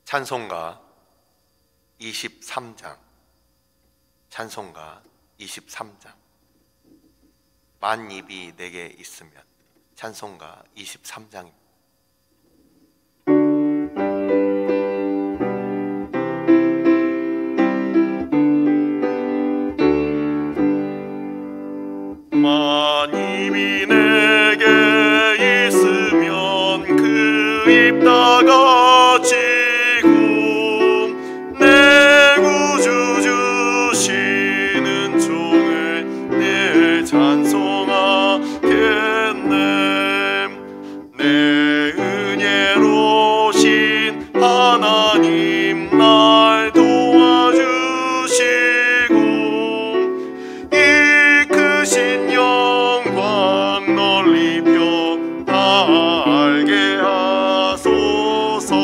찬송가 23장. 찬송가 23장. 만 입이 내게 있으면. 찬송가 23장입니다. 만 입이 내게 있으면 그 입 다 가지고 내 구주 주시는 종을 늘 찬송하겠네. 내 은혜로신 하나님 날 도와주시고 이 크신 영광 널리 펴알게 하소서.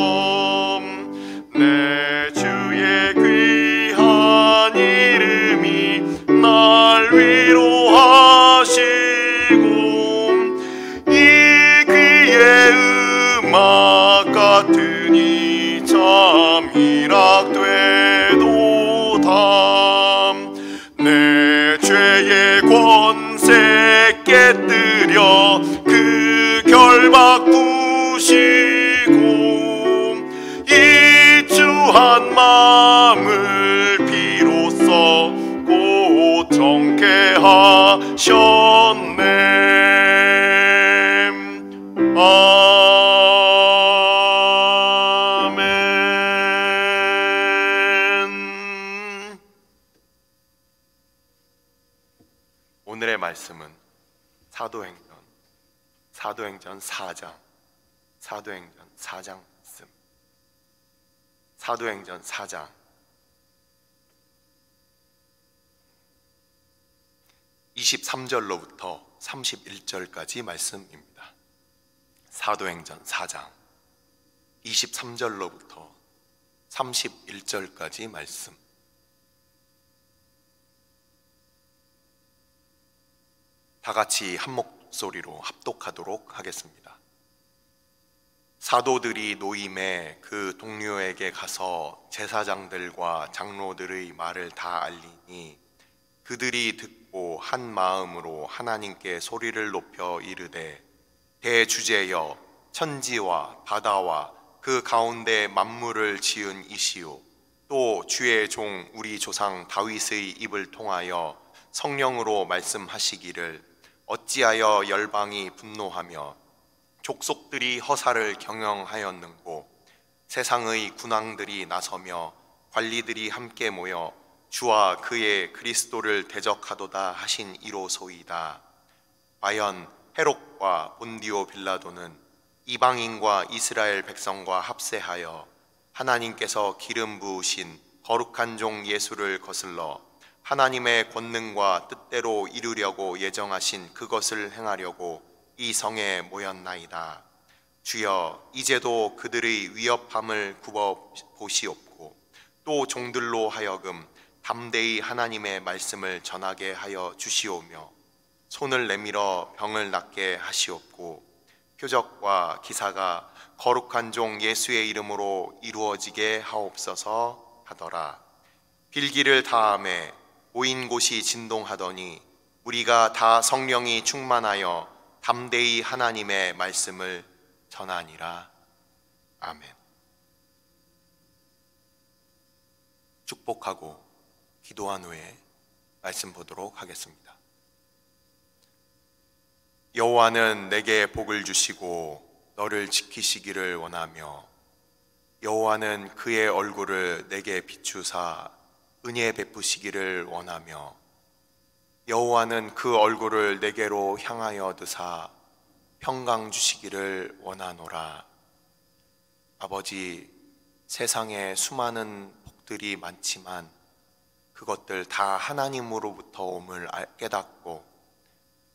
내 주의 귀한 이름이 날 위로하시고 이 귀의 음악 같으니 참 희락되도다. 내 죄의 권세 깨뜨려 그 결박 부시고 이 주한 마음을 비로소 곧 정케 하셨네. 아멘. 오늘의 말씀은 사도행전 4장 말씀. 사도행전 4장 23절로부터 31절까지 말씀입니다. 사도행전 4장 23절로부터 31절까지 말씀. 다 같이 한 목소리로 합독하도록 하겠습니다. 사도들이 노임에 그 동료에게 가서 제사장들과 장로들의 말을 다 알리니 그들이 듣고 한 마음으로 하나님께 소리를 높여 이르되 대주제여 천지와 바다와 그 가운데 만물을 지은 이시오 또 주의 종 우리 조상 다윗의 입을 통하여 성령으로 말씀하시기를 어찌하여 열방이 분노하며 족속들이 허사를 경영하였는고 세상의 군왕들이 나서며 관리들이 함께 모여 주와 그의 그리스도를 대적하도다 하신 이로소이다. 과연 헤롯과 본디오 빌라도는 이방인과 이스라엘 백성과 합세하여 하나님께서 기름 부으신 거룩한 종 예수를 거슬러 하나님의 권능과 뜻대로 이루려고 예정하신 그것을 행하려고 이 성에 모였나이다. 주여 이제도 그들의 위협함을 굽어 보시옵고 또 종들로 하여금 담대히 하나님의 말씀을 전하게 하여 주시오며 손을 내밀어 병을 낫게 하시옵고 표적과 기사가 거룩한 종 예수의 이름으로 이루어지게 하옵소서 하더라. 빌기를 다함에 모인 곳이 진동하더니 우리가 다 성령이 충만하여 담대히 하나님의 말씀을 전하니라. 아멘. 축복하고 기도한 후에 말씀 보도록 하겠습니다. 여호와는 내게 복을 주시고 너를 지키시기를 원하며 여호와는 그의 얼굴을 내게 비추사 은혜 베푸시기를 원하며 여호와는 그 얼굴을 내게로 향하여 드사 평강 주시기를 원하노라. 아버지, 세상에 수많은 복들이 많지만 그것들 다 하나님으로부터 옴을 깨닫고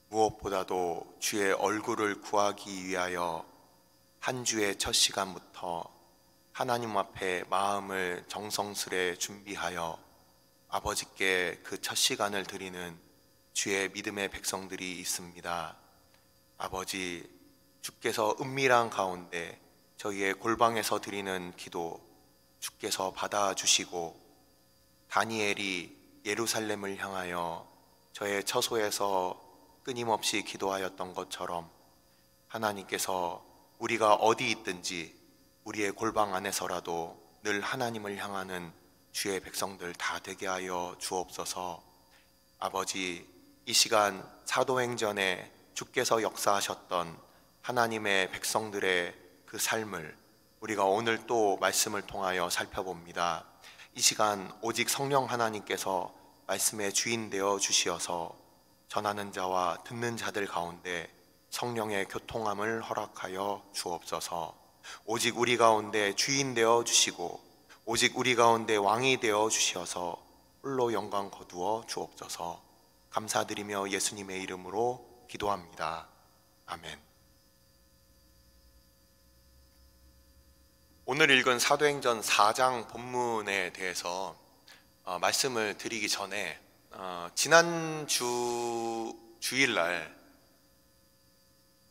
무엇보다도 주의 얼굴을 구하기 위하여 한 주의 첫 시간부터 하나님 앞에 마음을 정성스레 준비하여 아버지께 그 첫 시간을 드리는 주의 믿음의 백성들이 있습니다. 아버지, 주께서 은밀한 가운데 저희의 골방에서 드리는 기도, 주께서 받아주시고 다니엘이 예루살렘을 향하여 저의 처소에서 끊임없이 기도하였던 것처럼 하나님께서 우리가 어디 있든지 우리의 골방 안에서라도 늘 하나님을 향하는 주의 백성들 다 되게 하여 주옵소서. 아버지, 이 시간 사도행전에 주께서 역사하셨던 하나님의 백성들의 그 삶을 우리가 오늘 또 말씀을 통하여 살펴봅니다. 이 시간 오직 성령 하나님께서 말씀의 주인 되어 주시어서 전하는 자와 듣는 자들 가운데 성령의 교통함을 허락하여 주옵소서. 오직 우리 가운데 주인 되어 주시고 오직 우리 가운데 왕이 되어 주시어서 홀로 영광 거두어 주옵소서. 감사드리며 예수님의 이름으로 기도합니다. 아멘. 오늘 읽은 사도행전 4장 본문에 대해서 말씀을 드리기 전에 지난 주일날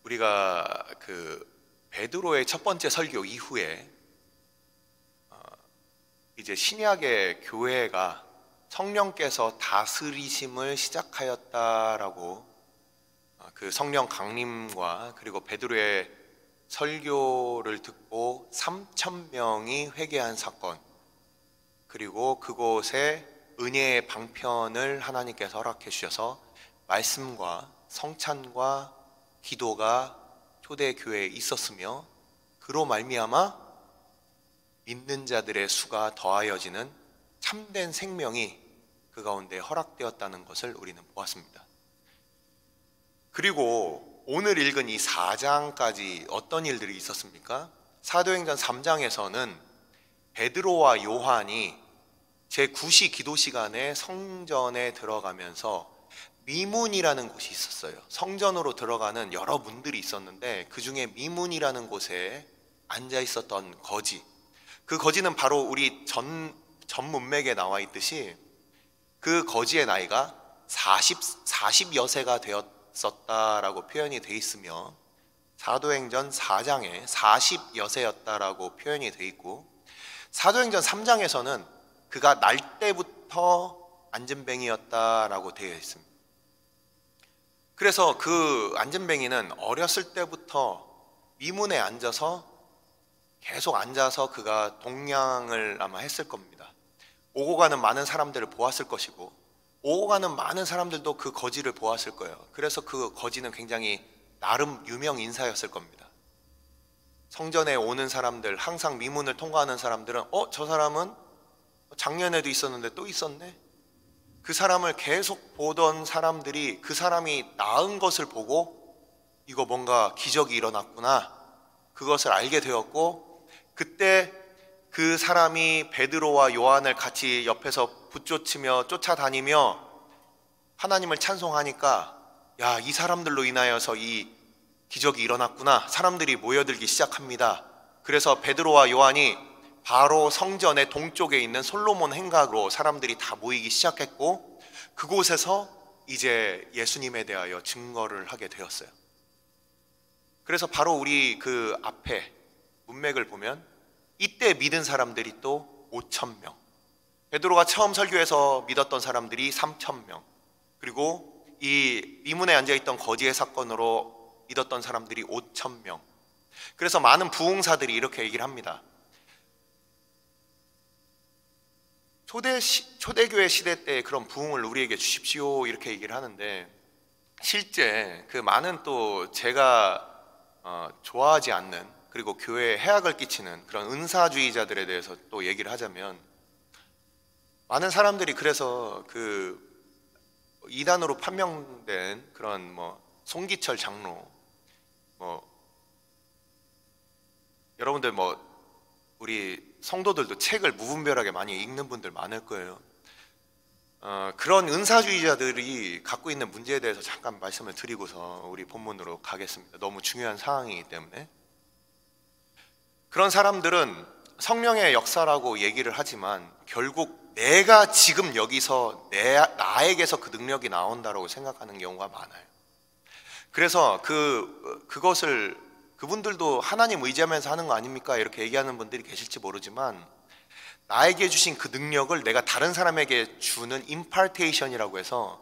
우리가 그 베드로의 첫 번째 설교 이후에 이제 신약의 교회가 성령께서 다스리심을 시작하였다라고 그 성령 강림과 그리고 베드로의 설교를 듣고 3,000명이 회개한 사건, 그리고 그곳에 은혜의 방편을 하나님께서 허락해 주셔서 말씀과 성찬과 기도가 초대교회에 있었으며 그로 말미암아 믿는 자들의 수가 더하여지는 참된 생명이 그 가운데 허락되었다는 것을 우리는 보았습니다. 그리고 오늘 읽은 이 4장까지 어떤 일들이 있었습니까? 사도행전 3장에서는 베드로와 요한이 제9시 기도 시간에 성전에 들어가면서 미문이라는 곳이 있었어요. 성전으로 들어가는 여러 문들이 있었는데 그 중에 미문이라는 곳에 앉아 있었던 거지. 그 거지는 바로 우리 전 문맥에 나와 있듯이 그 거지의 나이가 40여 세가 되었었다라고 표현이 되어 있으며 사도행전 4장에 40여 세였다라고 표현이 되어 있고 사도행전 3장에서는 그가 날 때부터 안전뱅이였다라고 되어 있습니다. 그래서 그 안전뱅이는 어렸을 때부터 미문에 앉아서 계속 앉아서 그가 동냥을 아마 했을 겁니다. 오고 가는 많은 사람들을 보았을 것이고 오고 가는 많은 사람들도 그 거지를 보았을 거예요. 그래서 그 거지는 굉장히 나름 유명 인사였을 겁니다. 성전에 오는 사람들, 항상 미문을 통과하는 사람들은 저 사람은 작년에도 있었는데 또 있었네? 그 사람을 계속 보던 사람들이 그 사람이 나은 것을 보고 이거 뭔가 기적이 일어났구나, 그것을 알게 되었고, 그때 그 사람이 베드로와 요한을 같이 옆에서 붙쫓으며 쫓아다니며 하나님을 찬송하니까 야, 이 사람들로 인하여서 이 기적이 일어났구나, 사람들이 모여들기 시작합니다. 그래서 베드로와 요한이 바로 성전의 동쪽에 있는 솔로몬 행각으로 사람들이 다 모이기 시작했고 그곳에서 이제 예수님에 대하여 증거를 하게 되었어요. 그래서 바로 우리 그 앞에 문맥을 보면 이때 믿은 사람들이 또 5,000명, 베드로가 처음 설교해서 믿었던 사람들이 3,000명, 그리고 이 미문에 앉아있던 거지의 사건으로 믿었던 사람들이 5,000명. 그래서 많은 부흥사들이 이렇게 얘기를 합니다. 초대교회 시대 때 그런 부흥을 우리에게 주십시오, 이렇게 얘기를 하는데 실제 그 많은 또 제가 좋아하지 않는, 그리고 교회에 해악을 끼치는 그런 은사주의자들에 대해서 또 얘기를 하자면, 많은 사람들이 그래서 그 이단으로 판명된 그런 송기철 장로, 여러분들 우리 성도들도 책을 무분별하게 많이 읽는 분들 많을 거예요. 그런 은사주의자들이 갖고 있는 문제에 대해서 잠깐 말씀을 드리고서 우리 본문으로 가겠습니다. 너무 중요한 사항이기 때문에. 그런 사람들은 성령의 역사라고 얘기를 하지만 결국 내가 지금 여기서 나에게서 그 능력이 나온다라고 생각하는 경우가 많아요. 그래서 그것을 그분들도 하나님 의지하면서 하는 거 아닙니까? 이렇게 얘기하는 분들이 계실지 모르지만 나에게 주신 그 능력을 내가 다른 사람에게 주는 임파테이션이라고 해서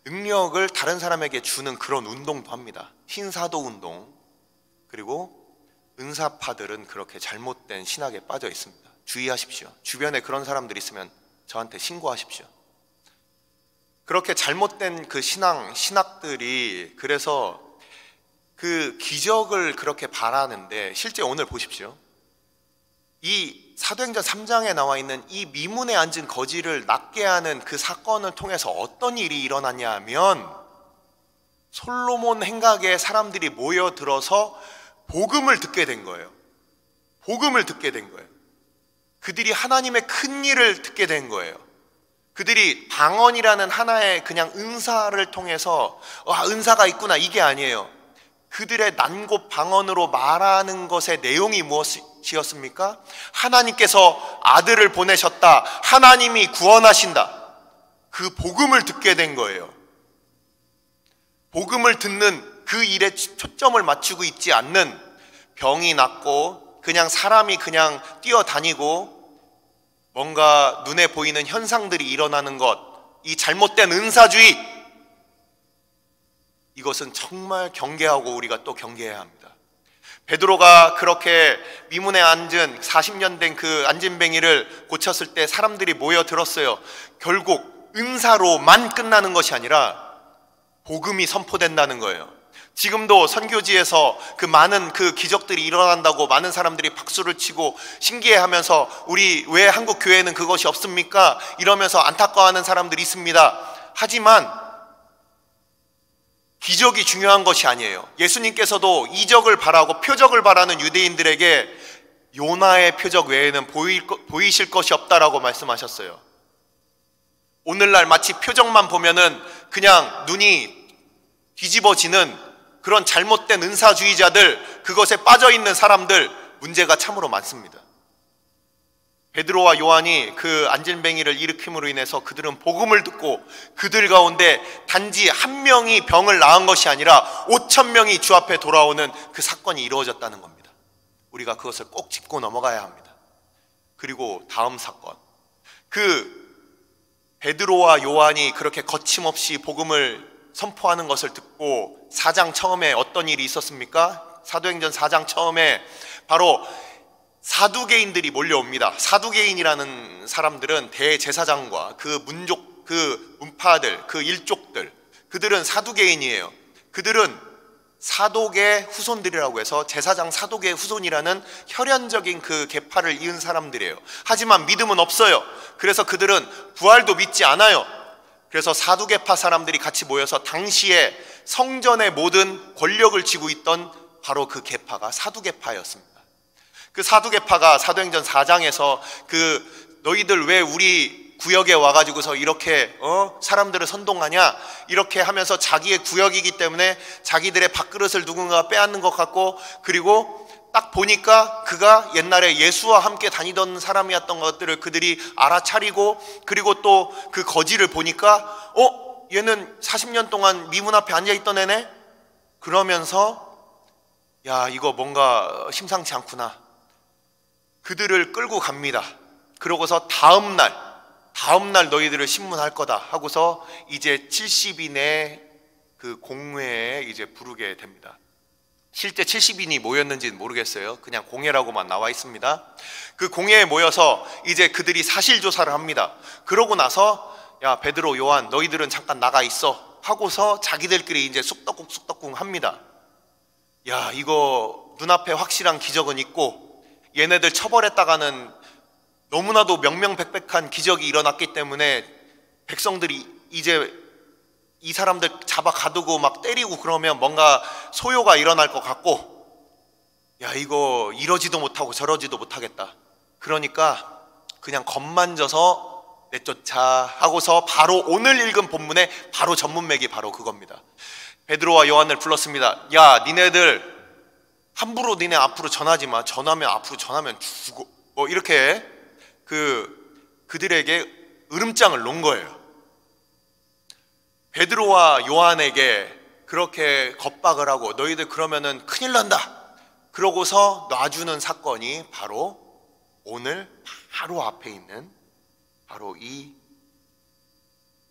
능력을 다른 사람에게 주는 그런 운동도 합니다. 신사도 운동. 그리고 은사파들은 그렇게 잘못된 신학에 빠져 있습니다. 주의하십시오. 주변에 그런 사람들 있으면 저한테 신고하십시오. 그렇게 잘못된 그 신학들이 그래서 그 기적을 그렇게 바라는데, 실제 오늘 보십시오. 이 사도행전 3장에 나와 있는 이 미문에 앉은 거지를 낫게 하는 그 사건을 통해서 어떤 일이 일어났냐 하면, 솔로몬 행각에 사람들이 모여들어서 복음을 듣게 된 거예요. 복음을 듣게 된 거예요. 그들이 하나님의 큰 일을 듣게 된 거예요. 그들이 방언이라는 하나의 그냥 은사를 통해서 은사가 있구나, 이게 아니에요. 그들의 난곳 방언으로 말하는 것의 내용이 무엇이었습니까? 하나님께서 아들을 보내셨다, 하나님이 구원하신다, 그 복음을 듣게 된 거예요. 복음을 듣는 그 일에 초점을 맞추고 있지 않는, 병이 낫고 그냥 사람이 그냥 뛰어다니고 뭔가 눈에 보이는 현상들이 일어나는 것, 이 잘못된 은사주의, 이것은 정말 경계하고 우리가 또 경계해야 합니다. 베드로가 그렇게 미문에 앉은 40년 된 그 안진뱅이를 고쳤을 때 사람들이 모여들었어요. 결국 은사로만 끝나는 것이 아니라 복음이 선포된다는 거예요. 지금도 선교지에서 그 많은 그 기적들이 일어난다고 많은 사람들이 박수를 치고 신기해하면서 우리 왜 한국 교회는 그것이 없습니까? 이러면서 안타까워하는 사람들이 있습니다. 하지만 기적이 중요한 것이 아니에요. 예수님께서도 이적을 바라고 표적을 바라는 유대인들에게 요나의 표적 외에는 보이실 것이 없다라고 말씀하셨어요. 오늘날 마치 표적만 보면은 그냥 눈이 뒤집어지는 그런 잘못된 은사주의자들, 그것에 빠져있는 사람들, 문제가 참으로 많습니다. 베드로와 요한이 그 안진뱅이를 일으킴으로 인해서 그들은 복음을 듣고 그들 가운데 단지 한 명이 병을 나은 것이 아니라 5,000명이 주 앞에 돌아오는 그 사건이 이루어졌다는 겁니다. 우리가 그것을 꼭 짚고 넘어가야 합니다. 그리고 다음 사건, 그 베드로와 요한이 그렇게 거침없이 복음을 선포하는 것을 듣고 4장 처음에 어떤 일이 있었습니까? 사도행전 4장 처음에 바로 사두개인들이 몰려옵니다. 사두개인이라는 사람들은 대제사장과 그 문족, 그 문파들, 그 일족들, 그들은 사두개인이에요. 그들은 사독의 후손들이라고 해서 제사장 사독의 후손이라는 혈연적인 그 계파를 이은 사람들이에요. 하지만 믿음은 없어요. 그래서 그들은 부활도 믿지 않아요. 그래서 사두개파 사람들이 같이 모여서 당시에 성전의 모든 권력을 쥐고 있던 바로 그 계파가 사두개파였습니다. 그 사두개파가 사도행전 4장에서 그 너희들 왜 우리 구역에 와가지고서 이렇게 사람들을 선동하냐, 이렇게 하면서 자기의 구역이기 때문에 자기들의 밥그릇을 누군가 빼앗는 것 같고, 그리고 딱 보니까 그가 옛날에 예수와 함께 다니던 사람이었던 것들을 그들이 알아차리고, 그리고 또 그 거지를 보니까 얘는 40년 동안 미문 앞에 앉아있던 애네? 그러면서 야, 이거 뭔가 심상치 않구나. 그들을 끌고 갑니다. 그러고서 다음날 너희들을 신문할 거다 하고서 이제 70인의 그 공회에 이제 부르게 됩니다. 실제 70인이 모였는지는 모르겠어요. 그냥 공회라고만 나와 있습니다. 그 공회에 모여서 이제 그들이 사실 조사를 합니다. 그러고 나서 야, 베드로, 요한, 너희들은 잠깐 나가 있어 하고서 자기들끼리 이제 쑥덕궁 합니다. 야, 이거 눈앞에 확실한 기적은 있고 얘네들 처벌했다가는 너무나도 명명백백한 기적이 일어났기 때문에 백성들이 이제 이 사람들 잡아 가두고 막 때리고 그러면 뭔가 소요가 일어날 것 같고, 야, 이거 이러지도 못하고 저러지도 못하겠다. 그러니까 그냥 겁만져서 내쫓아 하고서 바로 오늘 읽은 본문의 바로 전문맥이 바로 그겁니다. 베드로와 요한을 불렀습니다. 야, 니네들 함부로 니네 앞으로 전하지 마. 앞으로 전하면 죽어. 이렇게 그들에게 으름장을 놓은 거예요. 베드로와 요한에게 그렇게 겁박을 하고 너희들 그러면은 큰일 난다. 그러고서 놔주는 사건이 바로 오늘 바로 앞에 있는 바로 이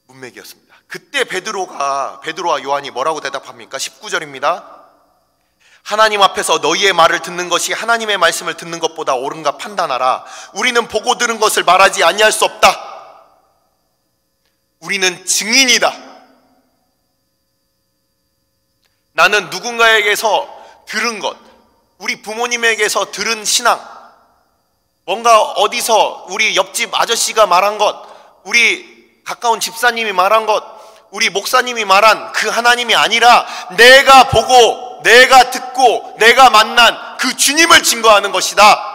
문맥이었습니다. 그때 베드로와 요한이 뭐라고 대답합니까? 19절입니다. 하나님 앞에서 너희의 말을 듣는 것이 하나님의 말씀을 듣는 것보다 옳은가 판단하라. 우리는 보고 들은 것을 말하지 아니할 수 없다. 우리는 증인이다. 나는 누군가에게서 들은 것, 우리 부모님에게서 들은 신앙, 뭔가 어디서 우리 옆집 아저씨가 말한 것, 우리 가까운 집사님이 말한 것, 우리 목사님이 말한 그 하나님이 아니라 내가 보고 내가 듣고 내가 만난 그 주님을 증거하는 것이다.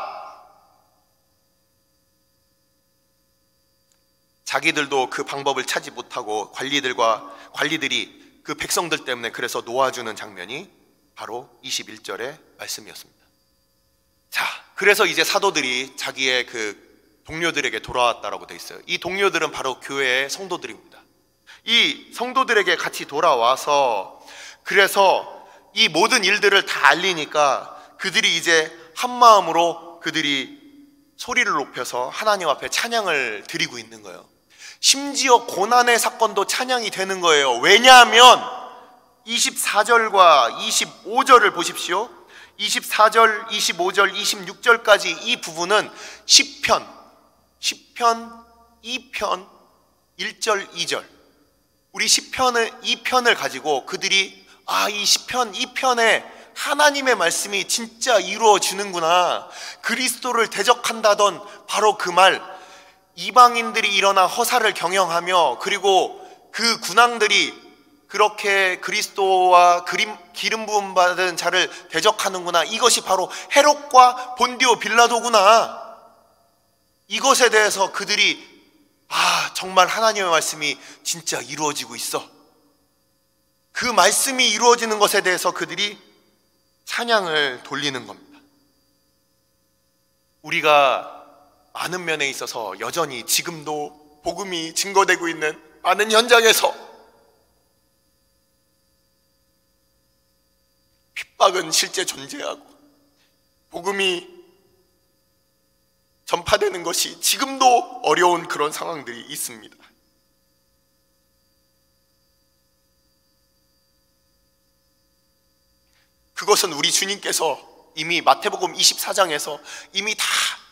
자기들도 그 방법을 찾지 못하고 관리들이 그 백성들 때문에 그래서 놓아주는 장면이 바로 21절의 말씀이었습니다. 자, 그래서 이제 사도들이 자기의 그 동료들에게 돌아왔다라고 돼 있어요. 이 동료들은 바로 교회의 성도들입니다. 이 성도들에게 같이 돌아와서 그래서 이 모든 일들을 다 알리니까 그들이 이제 한 마음으로 그들이 소리를 높여서 하나님 앞에 찬양을 드리고 있는 거예요. 심지어 고난의 사건도 찬양이 되는 거예요. 왜냐하면 24절과 25절을 보십시오. 24절, 25절, 26절까지 이 부분은 시편 2편 1절, 2절 우리 시편의 2편을 가지고 그들이 이 시편 2편에 하나님의 말씀이 진짜 이루어지는구나, 그리스도를 대적한다던 바로 그 말, 이방인들이 일어나 허사를 경영하며 그리고 그 군왕들이 그렇게 그리스도와 기름 부음 받은 자를 대적하는구나, 이것이 바로 헤롯과 본디오 빌라도구나, 이것에 대해서 그들이 정말 하나님의 말씀이 진짜 이루어지고 있어, 그 말씀이 이루어지는 것에 대해서 그들이 찬양을 돌리는 겁니다. 우리가 많은 면에 있어서 여전히 지금도 복음이 증거되고 있는 많은 현장에서 핍박은 실제 존재하고 복음이 전파되는 것이 지금도 어려운 그런 상황들이 있습니다. 그것은 우리 주님께서 이미 마태복음 24장에서 이미 다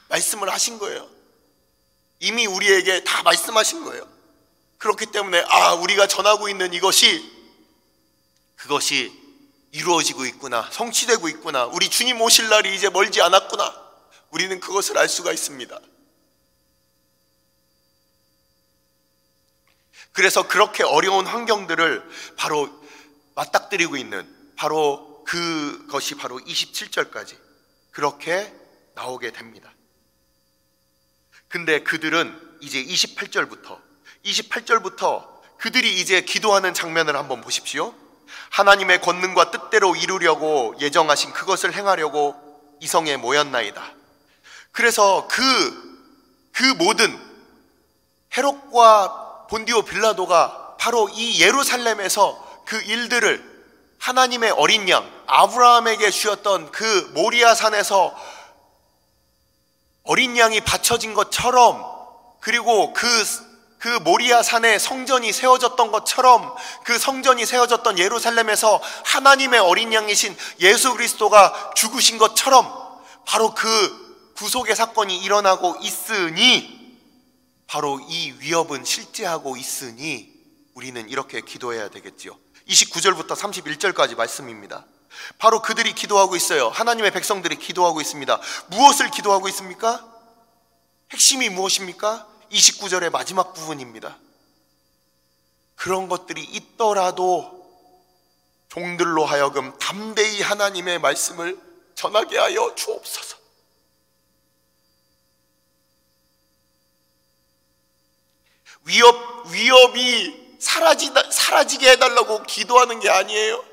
말씀을 하신 거예요. 이미 우리에게 다 말씀하신 거예요. 그렇기 때문에 우리가 전하고 있는 그것이 이루어지고 있구나, 성취되고 있구나, 우리 주님 오실 날이 이제 멀지 않았구나, 우리는 그것을 알 수가 있습니다. 그래서 그렇게 어려운 환경들을 바로 맞닥뜨리고 있는 바로 그것이 바로 27절까지 그렇게 나오게 됩니다. 근데 그들은 이제 28절부터 그들이 이제 기도하는 장면을 한번 보십시오. 하나님의 권능과 뜻대로 이루려고 예정하신 그것을 행하려고 이 성에 모였나이다. 그래서 그 모든 헤롯과 본디오 빌라도가 바로 이 예루살렘에서 그 일들을 하나님의 어린 양 아브라함에게 주었던 그 모리아 산에서 어린 양이 바쳐진 것처럼, 그리고 그 모리아 산에 성전이 세워졌던 것처럼, 그 성전이 세워졌던 예루살렘에서 하나님의 어린 양이신 예수 그리스도가 죽으신 것처럼 바로 그 구속의 사건이 일어나고 있으니, 바로 이 위협은 실제하고 있으니 우리는 이렇게 기도해야 되겠지요. 29절부터 31절까지 말씀입니다. 바로 그들이 기도하고 있어요. 하나님의 백성들이 기도하고 있습니다. 무엇을 기도하고 있습니까? 핵심이 무엇입니까? 29절의 마지막 부분입니다. 그런 것들이 있더라도 종들로 하여금 담대히 하나님의 말씀을 전하게 하여 주옵소서. 위협이 사라지게 해달라고 기도하는 게 아니에요.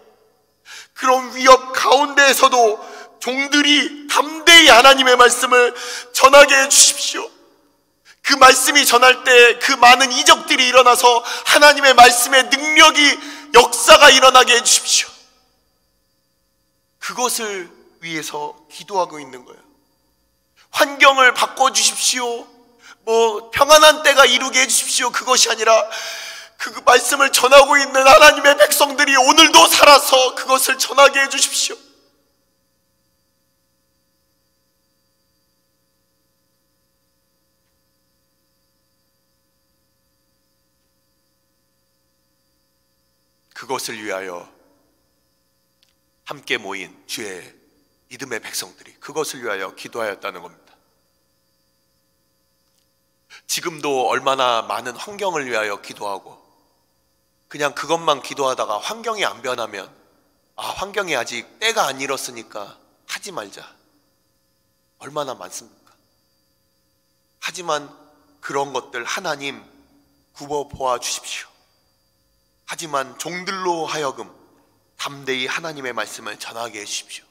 그런 위협 가운데에서도 종들이 담대히 하나님의 말씀을 전하게 해주십시오. 그 말씀이 전할 때 그 많은 이적들이 일어나서 하나님의 말씀의 능력이, 역사가 일어나게 해주십시오. 그것을 위해서 기도하고 있는 거예요. 환경을 바꿔주십시오. 평안한 때가 이루게 해주십시오. 그것이 아니라 그 말씀을 전하고 있는 하나님의 백성들이 오늘도 살아서 그것을 전하게 해주십시오. 그것을 위하여 함께 모인 주의 믿음의 백성들이 그것을 위하여 기도하였다는 겁니다. 지금도 얼마나 많은 환경을 위하여 기도하고 그냥 그것만 기도하다가 환경이 안 변하면 환경이 아직 때가 안 이뤘으니까 하지 말자, 얼마나 많습니까? 하지만 그런 것들 하나님 굽어보아 주십시오. 하지만 종들로 하여금 담대히 하나님의 말씀을 전하게 해주십시오.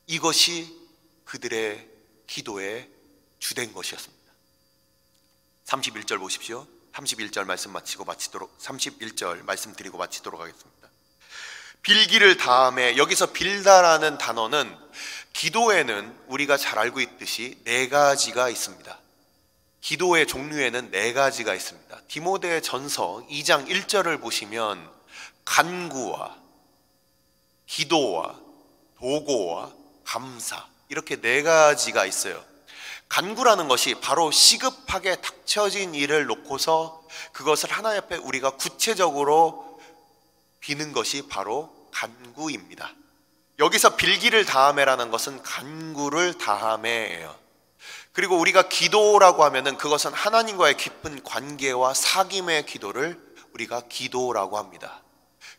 이것이 그들의 기도의 주된 것이었습니다. 31절 보십시오. 31절 말씀 마치고 마치도록 31절 말씀드리고 마치도록 하겠습니다. 빌기를 다함에, 여기서 빌다라는 단어는 기도에는 우리가 잘 알고 있듯이 네 가지가 있습니다. 기도의 종류에는 네 가지가 있습니다. 디모데 전서 2장 1절을 보시면 간구와 기도와 도고와 감사, 이렇게 네 가지가 있어요. 간구라는 것이 바로 시급하게 닥쳐진 일을 놓고서 그것을 하나님 앞에 우리가 구체적으로 비는 것이 바로 간구입니다. 여기서 빌기를 다함에라는 것은 간구를 다함에예요. 그리고 우리가 기도라고 하면은 그것은 하나님과의 깊은 관계와 사귐의 기도를 우리가 기도라고 합니다.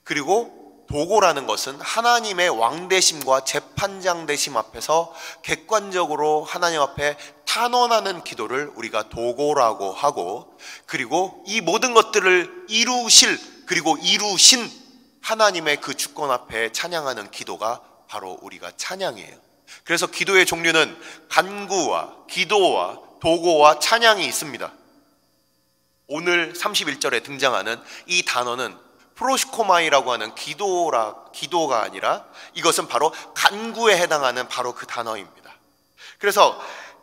그리고 도고라는 것은 하나님의 왕되심과 재판장 되심 앞에서 객관적으로 하나님 앞에 탄원하는 기도를 우리가 도고라고 하고, 그리고 이 모든 것들을 이루실 그리고 이루신 하나님의 그 주권 앞에 찬양하는 기도가 바로 우리가 찬양이에요. 그래서 기도의 종류는 간구와 기도와 도고와 찬양이 있습니다. 오늘 31절에 등장하는 이 단어는 프로시코마이라고 하는 기도가 아니라 이것은 바로 간구에 해당하는 바로 그 단어입니다. 그래서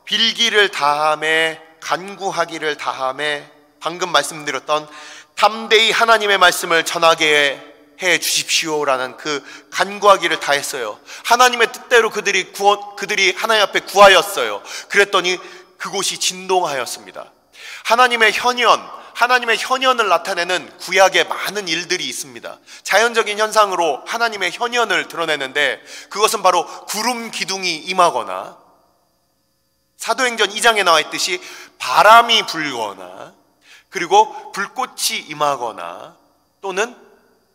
빌기를 다함에, 간구하기를 다함에, 방금 말씀드렸던 담대히 하나님의 말씀을 전하게 해 주십시오라는 그 간구하기를 다했어요. 하나님의 뜻대로 그들이 하나님 앞에 구하였어요. 그랬더니 그곳이 진동하였습니다. 하나님의 현현을 나타내는 구약에 많은 일들이 있습니다. 자연적인 현상으로 하나님의 현현을 드러내는데 그것은 바로 구름 기둥이 임하거나, 사도행전 2장에 나와 있듯이 바람이 불거나, 그리고 불꽃이 임하거나, 또는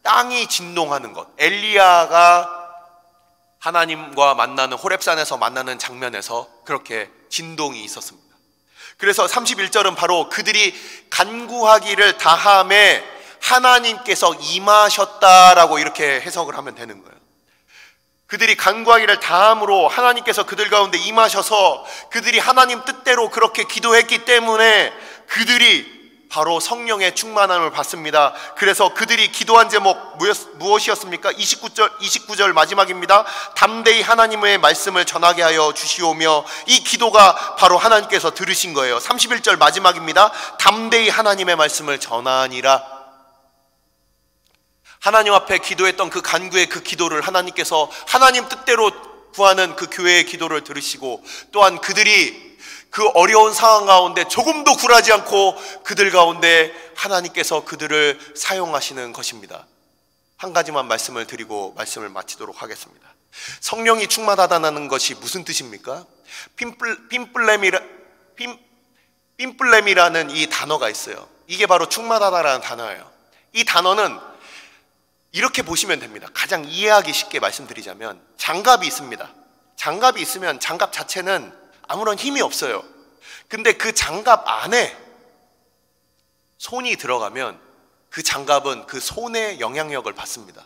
땅이 진동하는 것. 엘리야가 하나님과 만나는 호렙산에서 만나는 장면에서 그렇게 진동이 있었습니다. 그래서 31절은 바로 그들이 간구하기를 다함에 하나님께서 임하셨다라고 이렇게 해석을 하면 되는 거예요. 그들이 간구하기를 다함으로 하나님께서 그들 가운데 임하셔서 그들이 하나님 뜻대로 그렇게 기도했기 때문에 그들이 바로 성령의 충만함을 받습니다. 그래서 그들이 기도한 제목 무엇이었습니까? 29절 마지막입니다. 담대히 하나님의 말씀을 전하게 하여 주시오며, 이 기도가 바로 하나님께서 들으신 거예요. 31절 마지막입니다. 담대히 하나님의 말씀을 전하니라. 하나님 앞에 기도했던 그 간구의 그 기도를 하나님께서 하나님 뜻대로 구하는 그 교회의 기도를 들으시고, 또한 그들이 그 어려운 상황 가운데 조금도 굴하지 않고 그들 가운데 하나님께서 그들을 사용하시는 것입니다. 한 가지만 말씀을 드리고 말씀을 마치도록 하겠습니다. 성령이 충만하다는 것이 무슨 뜻입니까? 핀플렘이라는 이 단어가 있어요. 이게 바로 충만하다라는 단어예요. 이 단어는 이렇게 보시면 됩니다. 가장 이해하기 쉽게 말씀드리자면, 장갑이 있습니다. 장갑이 있으면 장갑 자체는 아무런 힘이 없어요. 근데 그 장갑 안에 손이 들어가면 그 장갑은 그 손의 영향력을 받습니다.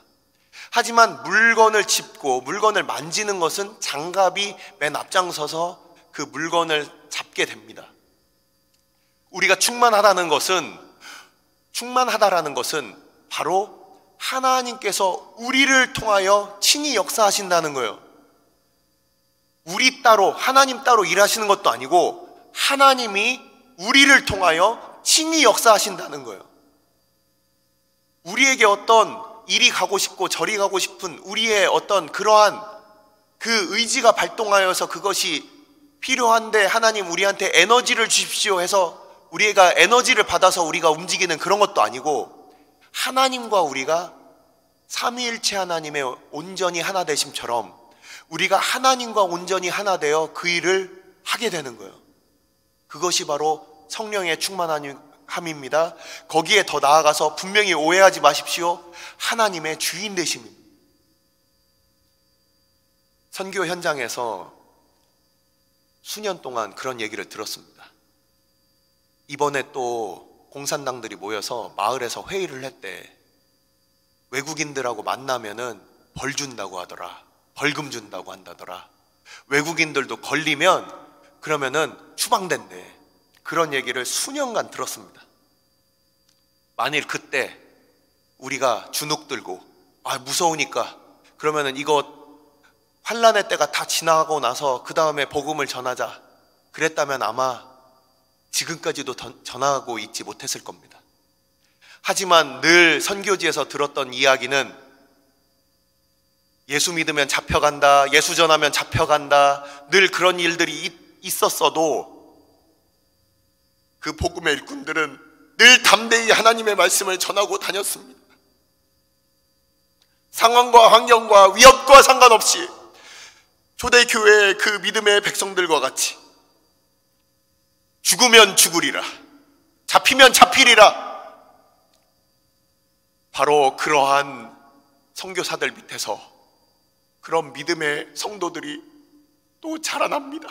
하지만 물건을 짚고 물건을 만지는 것은 장갑이 맨 앞장서서 그 물건을 잡게 됩니다. 우리가 충만하다는 것은 바로 하나님께서 우리를 통하여 친히 역사하신다는 거예요. 우리 따로, 하나님 따로 일하시는 것도 아니고 하나님이 우리를 통하여 친히 역사하신다는 거예요. 우리에게 어떤 이리 가고 싶고 저리 가고 싶은 우리의 어떤 그러한 그 의지가 발동하여서 그것이 필요한데 하나님 우리한테 에너지를 주십시오 해서 우리가 에너지를 받아서 우리가 움직이는 그런 것도 아니고, 하나님과 우리가 삼위일체 하나님의 온전히 하나 되심처럼 우리가 하나님과 온전히 하나 되어 그 일을 하게 되는 거예요. 그것이 바로 성령의 충만함입니다. 거기에 더 나아가서 분명히 오해하지 마십시오. 하나님의 주인 되심입니다. 선교 현장에서 수년 동안 그런 얘기를 들었습니다. 이번에 또 공산당들이 모여서 마을에서 회의를 했대. 외국인들하고 만나면은 벌 준다고 하더라. 벌금 준다고 한다더라. 외국인들도 걸리면 그러면은 추방된대. 그런 얘기를 수년간 들었습니다. 만일 그때 우리가 주눅 들고 무서우니까 그러면은 이거 환란의 때가 다 지나가고 나서 그 다음에 복음을 전하자 그랬다면 아마 지금까지도 전하고 있지 못했을 겁니다. 하지만 늘 선교지에서 들었던 이야기는 예수 믿으면 잡혀간다, 예수 전하면 잡혀간다, 늘 그런 일들이 있었어도 그 복음의 일꾼들은 늘 담대히 하나님의 말씀을 전하고 다녔습니다. 상황과 환경과 위협과 상관없이 초대교회의 그 믿음의 백성들과 같이 죽으면 죽으리라, 잡히면 잡히리라. 바로 그러한 선교사들 밑에서 그런 믿음의 성도들이 또 자라납니다.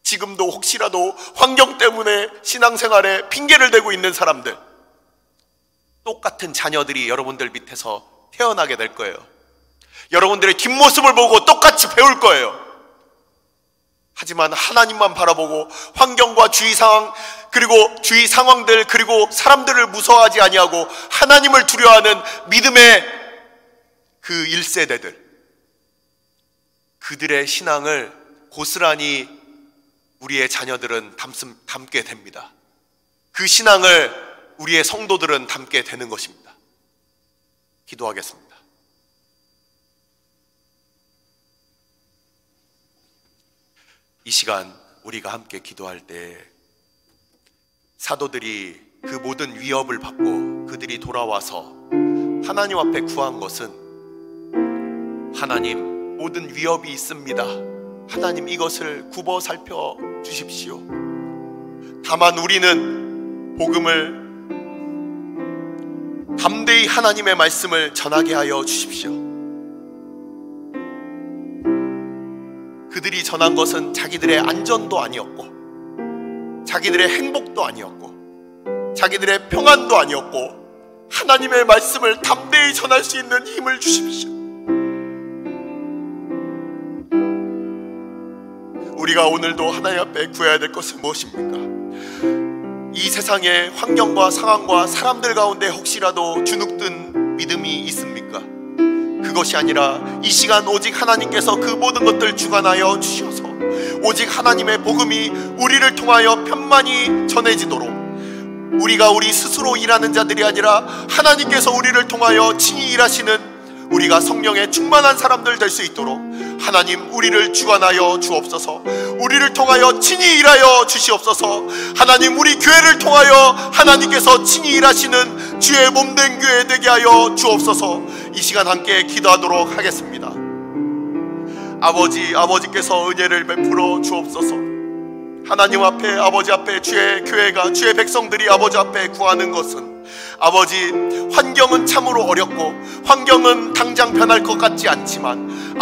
지금도 혹시라도 환경 때문에 신앙생활에 핑계를 대고 있는 사람들, 똑같은 자녀들이 여러분들 밑에서 태어나게 될 거예요. 여러분들의 뒷모습을 보고 똑같이 배울 거예요. 하지만 하나님만 바라보고 환경과 주위 상황, 그리고 주위 상황들, 그리고 사람들을 무서워하지 아니하고 하나님을 두려워하는 믿음의 그 1세대들, 그들의 신앙을 고스란히 우리의 자녀들은 담게 됩니다. 그 신앙을 우리의 성도들은 담게 되는 것입니다. 기도하겠습니다. 이 시간 우리가 함께 기도할 때 사도들이 그 모든 위협을 받고 그들이 돌아와서 하나님 앞에 구한 것은, 하나님 모든 위협이 있습니다. 하나님 이것을 굽어 살펴 주십시오. 다만 우리는 복음을 담대히 하나님의 말씀을 전하게 하여 주십시오. 그들이 전한 것은 자기들의 안전도 아니었고, 자기들의 행복도 아니었고, 자기들의 평안도 아니었고, 하나님의 말씀을 담대히 전할 수 있는 힘을 주십시오. 우리가 오늘도 하나님 앞에 구해야 될 것은 무엇입니까? 이 세상의 환경과 상황과 사람들 가운데 혹시라도 주눅든 믿음이 있습니까? 그것이 아니라 이 시간 오직 하나님께서 그 모든 것들 주관하여 주셔서 오직 하나님의 복음이 우리를 통하여 편만히 전해지도록, 우리가 우리 스스로 일하는 자들이 아니라 하나님께서 우리를 통하여 친히 일하시는 우리가 성령에 충만한 사람들 될 수 있도록 하나님 우리를 주관하여 주옵소서. 우리를 통하여 친히 일하여 주시옵소서. 하나님 우리 교회를 통하여 하나님께서 친히 일하시는 주의 몸된 교회 되게 하여 주옵소서. 이 시간 함께 기도하도록 하겠습니다. 아버지께서 은혜를 베풀어 주옵소서. 하나님 앞에, 아버지 앞에 주의 교회가, 주의 백성들이 아버지 앞에 구하는 것은, 아버지 환경은 참으로 어렵고 환경은 당장 변할 것 같지 않지만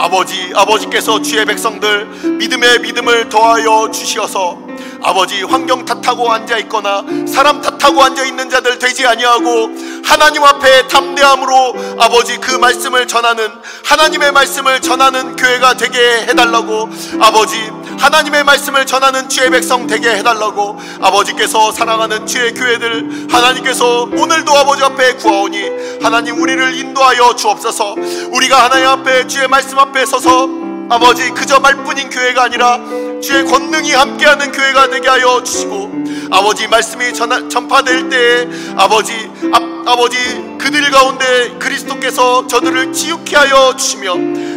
아버지께서 주의 백성들 믿음에 믿음을 더하여 주시어서 아버지 환경 탓하고 앉아있거나 사람 탓하고 앉아있는 자들 되지 아니하고 하나님 앞에 담대함으로 아버지 그 말씀을 전하는, 하나님의 말씀을 전하는 교회가 되게 해달라고, 아버지 하나님의 말씀을 전하는 주의 백성 되게 해달라고, 아버지께서 사랑하는 주의 교회들 하나님께서 오늘도 아버지 앞에 구하오니 하나님 우리를 인도하여 주옵소서. 우리가 하나님 앞에 주의 말씀 앞에 서서 아버지 그저 말뿐인 교회가 아니라 주의 권능이 함께하는 교회가 되게 하여 주시고, 아버지 말씀이 전파될 때에 아버지 그들 가운데 그리스도께서 저들을 지육케 하여 주시며,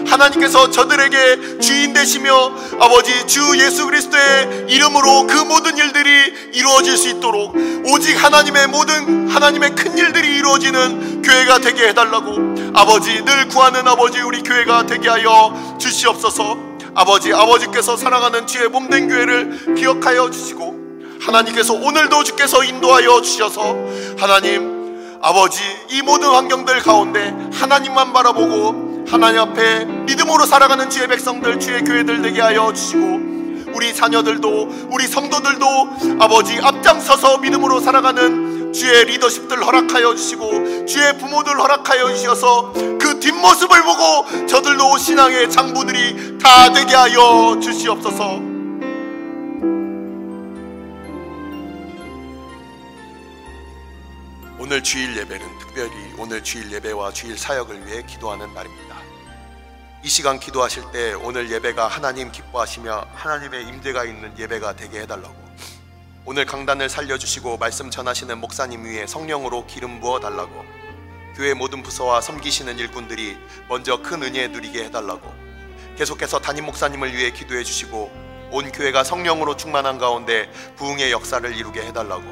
하나님께서 저들에게 주인 되시며 아버지 주 예수 그리스도의 이름으로 그 모든 일들이 이루어질 수 있도록, 오직 하나님의 큰 일들이 이루어지는 교회가 되게 해달라고 아버지 늘 구하는 아버지 우리 교회가 되게 하여 주시옵소서. 아버지께서 사랑하는 주의 몸된 교회를 기억하여 주시고, 하나님께서 오늘도 주께서 인도하여 주셔서 하나님 아버지 이 모든 환경들 가운데 하나님만 바라보고 하나님 앞에 믿음으로 살아가는 주의 백성들, 주의 교회들 되게 하여 주시고, 우리 자녀들도 우리 성도들도 아버지 앞장서서 믿음으로 살아가는 주의 리더십들 허락하여 주시고, 주의 부모들 허락하여 주셔서 그 뒷모습을 보고 저들도 신앙의 장부들이 다 되게 하여 주시옵소서. 오늘 주일 예배는 특별히 오늘 주일 예배와 주일 사역을 위해 기도하는 날입니다. 이 시간 기도하실 때 오늘 예배가 하나님 기뻐하시며 하나님의 임재가 있는 예배가 되게 해달라고, 오늘 강단을 살려주시고 말씀 전하시는 목사님 위에 성령으로 기름 부어 달라고, 교회 모든 부서와 섬기시는 일꾼들이 먼저 큰 은혜 누리게 해달라고, 계속해서 담임 목사님을 위해 기도해 주시고 온 교회가 성령으로 충만한 가운데 부흥의 역사를 이루게 해달라고,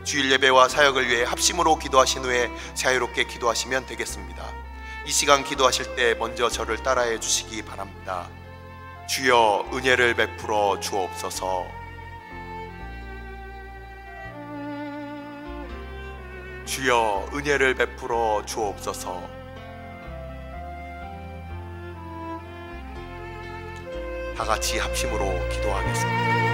주일 예배와 사역을 위해 합심으로 기도하신 후에 자유롭게 기도하시면 되겠습니다. 이 시간 기도하실 때 먼저 저를 따라해 주시기 바랍니다. 주여 은혜를 베풀어 주옵소서. 주여 은혜를 베풀어 주옵소서. 다 같이 합심으로 기도하겠습니다.